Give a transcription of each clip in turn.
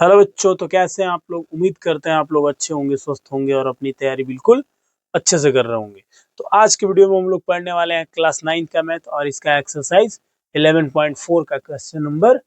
Hello बच्चों, तो कैसे हैं आप लोग। उम्मीद करते हैं आप लोग अच्छे होंगे, स्वस्थ होंगे और अपनी तैयारी बिल्कुल अच्छे से कर रहे होंगे। तो आज के वीडियो में हम लोग पढ़ने वाले हैं क्लास 9 का मैथ और इसका एक्सरसाइज 11.4 का क्वेश्चन नंबर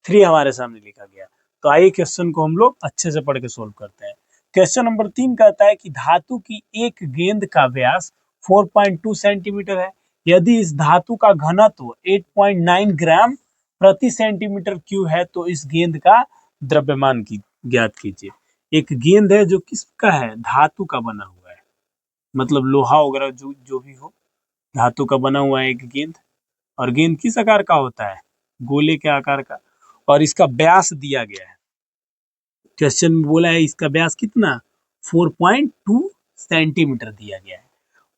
3 हमारे सामने लिखा गया। तो आइए क्वेश्चन को हम लोग अच्छे से पढ़ के सोल्व करते हैं। क्वेश्चन नंबर 3 कहता है कि धातु की एक गेंद का व्यास 4.2 सेंटीमीटर है। यदि इस धातु का घनत्व 8.9 ग्राम प्रति सेंटीमीटर क्यूब है तो इस गेंद का द्रव्यमान की ज्ञात कीजिए। एक गेंद है जो किसका है, धातु का बना हुआ है, मतलब लोहा वगैरह जो जो भी हो, धातु का बना हुआ है एक गेंद। और गेंद किस आकार का होता है, गोले के आकार का। और इसका व्यास दिया गया है, क्वेश्चन में बोला है इसका व्यास कितना, 4.2 सेंटीमीटर दिया गया है।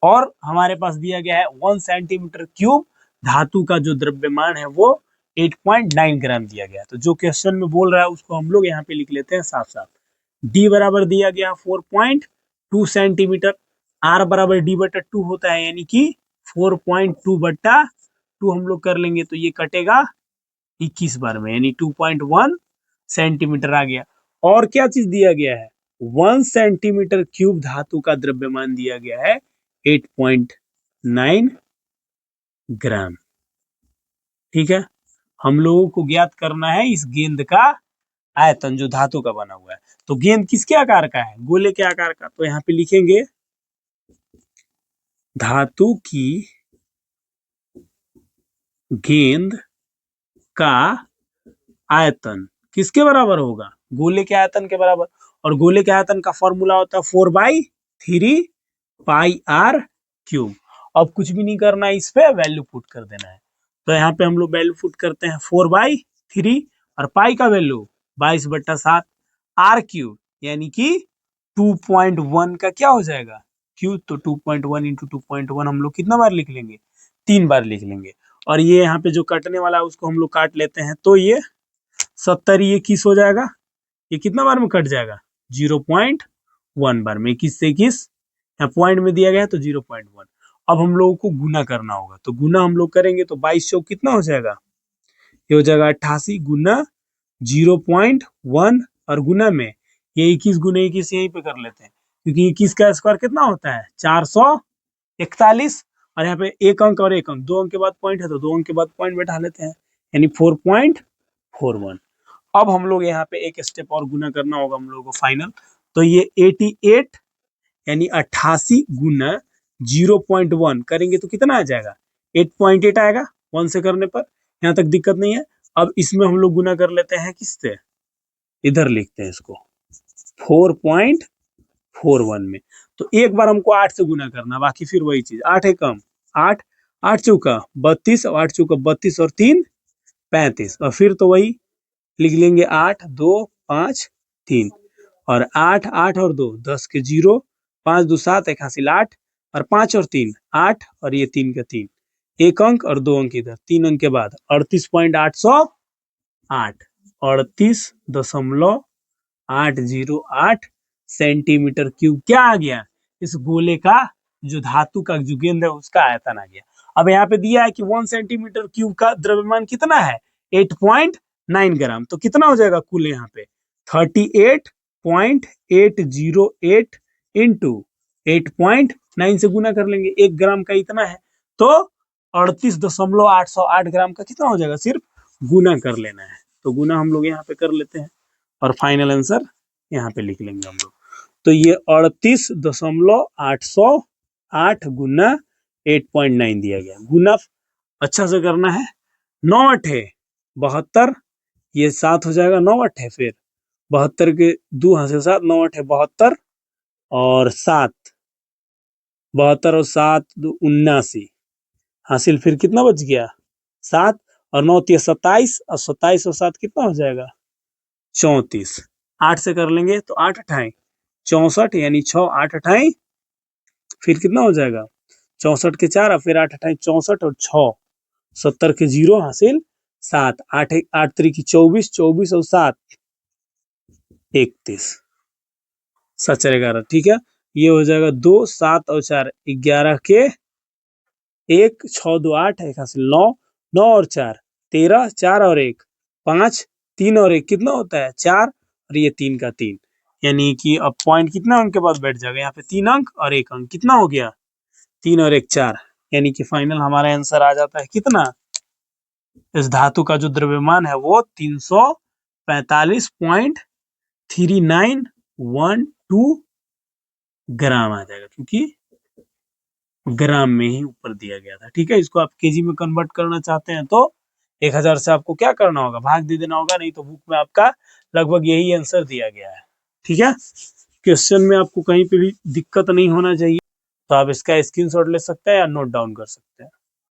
और हमारे पास दिया गया है 1 सेंटीमीटर क्यूब धातु का जो द्रव्यमान है वो 8.9 ग्राम दिया गया है। तो जो क्वेश्चन में बोल रहा है उसको हम लोग यहाँ पे लिख लेते हैं साफ साफ। डी बराबर दिया गया 4.2 सेंटीमीटर, आर बराबर डी बटा 2 होता है, यानी कि 4.2 बटा 2 हम लोग कर लेंगे तो ये कटेगा 21 बार में, यानी 2.1 सेंटीमीटर आ गया। और क्या चीज दिया गया है, 1 सेंटीमीटर क्यूब धातु का द्रव्यमान दिया गया है 8.9 ग्राम। ठीक है, हम लोगों को ज्ञात करना है इस गेंद का आयतन जो धातु का बना हुआ है। तो गेंद किसके आकार का है, गोले के आकार का। तो यहाँ पे लिखेंगे धातु की गेंद का आयतन किसके बराबर होगा, गोले के आयतन के बराबर। और गोले के आयतन का फॉर्मूला होता है 4/3 पाई आर क्यूब। अब कुछ भी नहीं करना है, इस पे वैल्यू पुट कर देना है। तो यहाँ पे हम लोग वैल्यू पुट करते हैं 4/3 और पाई का वैल्यू 22/7 आर क्यूब, यानी कि 2.1 का क्या हो जाएगा क्यूब। तो 2.1 इंटू 2.1 हम लोग कितना बार लिख लेंगे, 3 बार लिख लेंगे। और ये यहाँ पे जो कटने वाला है उसको हम लोग काट लेते हैं, तो ये 70 ये 21 हो जाएगा। ये कितना बार में कट जाएगा, 0.1 बार में। 21 से 21 यहाँ पॉइंट में दिया गया है तो 0.1। अब हम लोगों को गुना करना होगा, तो गुना हम लोग करेंगे तो 22 चौक कितना हो जाएगा, ये हो जाएगा 88 गुना 0.1 और गुना में ये 21 गुना 21 यहीं पे कर लेते हैं, क्योंकि 21 का स्क्वायर कितना होता है 441। और यहाँ पे एक अंक और एक अंक, 2 अंक के बाद पॉइंट है तो 2 अंक के बाद पॉइंट बैठा लेते हैं, यानी 4.41। अब हम लोग यहाँ पे एक स्टेप और गुना करना होगा हम लोगों को फाइनल। तो ये 88 यानी 88 गुना 0.1 करेंगे तो कितना आ जाएगा, 8.8 आएगा 1 से करने पर। यहाँ तक दिक्कत नहीं है। अब इसमें हम लोग गुना कर लेते हैं किससे, इधर लिखते हैं इसको 4.41 में। तो एक बार हमको 8 से गुना करना, बाकी फिर वही चीज, 8 है कम 8, 8 चौका 32 और 8 चौका 32 और 3 35। और फिर तो वही लिख लेंगे 8 2 5 3 और 8 8 और 2 10 के 0, 5 2 7 1 हासिल 8 और 5 और 3 8 और ये 3 का 3, एक अंक और 2 अंक इधर, 3 अंक के बाद 38.808 38.808 सेंटीमीटर क्यूब क्या आ गया, इस गोले का जो धातु का जो गेंद है उसका आयतन आ गया। अब यहाँ पे दिया है कि 1 सेंटीमीटर क्यूब का द्रव्यमान कितना है 8.9 ग्राम। तो कितना हो जाएगा कुल यहाँ पे 38.808 इंटू 8.9 से गुना कर लेंगे, 1 ग्राम का इतना है तो 38.808 ग्राम का कितना हो जाएगा, सिर्फ गुना कर लेना है। तो गुना हम लोग यहाँ पे कर लेते हैं और फाइनल आंसर यहाँ पे लिख लेंगे हम लोग। तो ये 38.808 गुना 8.9 दिया गया। गुना अच्छा से करना है, 9 अठे 72, ये 7 हो जाएगा 9 अठे, फिर 72 के 2 हासिल 7, 9 अठे 72 और 7, 72 और 7 79 हासिल, फिर कितना बच गया 7 और 9 3 27 और 27 और 7 कितना हो जाएगा 34। 8 से कर लेंगे तो 8 अठाई 64, यानी 6 8 अठाई फिर कितना हो जाएगा 64 के 4 और फिर 8 अठाई 64 और 6 70 के 0 हासिल 7, 8 8 3 की 24, 24 और 7 31, 7 4 11। ठीक है, ये हो जाएगा 2 7 और 4 11 के 1 6 2 8 1 हासिल 9, 9 और 4 13, 4 और 1 5 3 और 1 कितना होता है 4 और ये 3 का 3, यानी कि अब पॉइंट कितना अंक के बाद बैठ जाएगा, यहाँ पे 3 अंक और 1 अंक, कितना हो गया 3 और 1 4, यानी कि फाइनल हमारा आंसर आ जाता है कितना, इस धातु का जो द्रव्यमान है वो 345.3912 ग्राम आ जाएगा, क्योंकि ग्राम में ही ऊपर दिया गया था। ठीक है, इसको आप केजी में कन्वर्ट करना चाहते हैं तो 1000 से आपको क्या करना होगा, भाग दे देना होगा, नहीं तो बुक में आपका लगभग यही आंसर दिया गया है। ठीक है, क्वेश्चन में आपको कहीं पे भी दिक्कत नहीं होना चाहिए, तो आप इसका स्क्रीनशॉट ले सकते हैं या नोट डाउन कर सकते हैं।